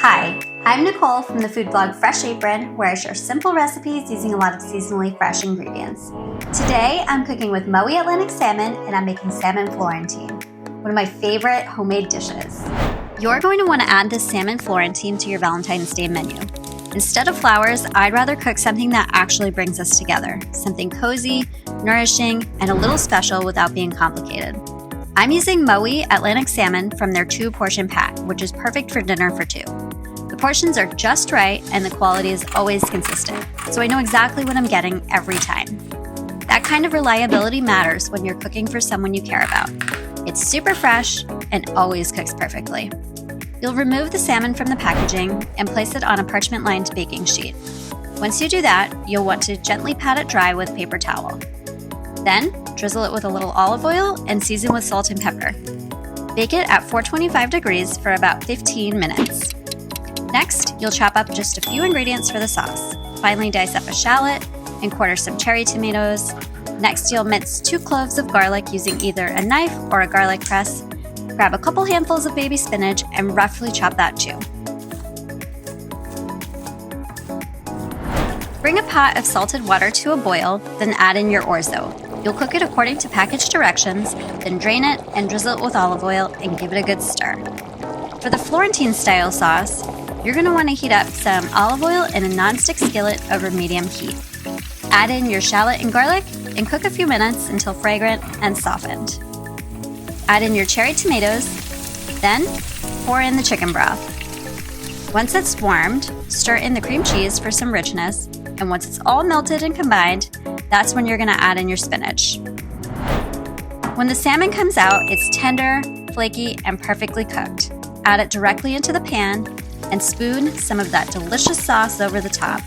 Hi, I'm Nicole from the food blog Fresh Apron, where I share simple recipes using a lot of seasonally fresh ingredients. Today, I'm cooking with MOWI Atlantic salmon, and I'm making Salmon Florentine, one of my favorite homemade dishes. You're going to want to add this Salmon Florentine to your Valentine's Day menu. Instead of flowers, I'd rather cook something that actually brings us together, something cozy, nourishing, and a little special without being complicated. I'm using MOWI Atlantic salmon from their 2-portion pack, which is perfect for dinner for 2. The portions are just right and the quality is always consistent, so I know exactly what I'm getting every time. That kind of reliability matters when you're cooking for someone you care about. It's super fresh and always cooks perfectly. You'll remove the salmon from the packaging and place it on a parchment-lined baking sheet. Once you do that, you'll want to gently pat it dry with a paper towel. Then, drizzle it with a little olive oil and season with salt and pepper. Bake it at 425 degrees for about 15 minutes. Next, you'll chop up just a few ingredients for the sauce. Finally, dice up a shallot and quarter some cherry tomatoes. Next, you'll mince 2 cloves of garlic using either a knife or a garlic press. Grab a couple handfuls of baby spinach and roughly chop that too. Bring a pot of salted water to a boil, then add in your orzo. You'll cook it according to package directions, then drain it and drizzle it with olive oil and give it a good stir. For the Florentine style sauce, you're going to want to heat up some olive oil in a nonstick skillet over medium heat. Add in your shallot and garlic and cook a few minutes until fragrant and softened. Add in your cherry tomatoes, then pour in the chicken broth. Once it's warmed, stir in the cream cheese for some richness, and once it's all melted and combined, that's when you're going to add in your spinach. When the salmon comes out, it's tender, flaky, and perfectly cooked. Add it directly into the pan and spoon some of that delicious sauce over the top.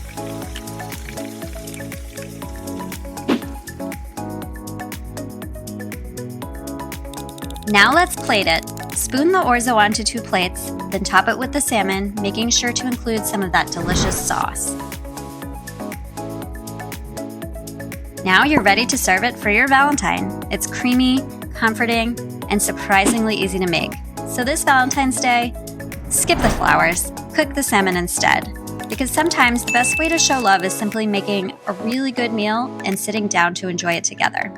Now let's plate it. Spoon the orzo onto 2 plates, then top it with the salmon, making sure to include some of that delicious sauce. Now you're ready to serve it for your Valentine. It's creamy, comforting, and surprisingly easy to make. So this Valentine's Day, skip the flowers, cook the salmon instead. Because sometimes the best way to show love is simply making a really good meal and sitting down to enjoy it together.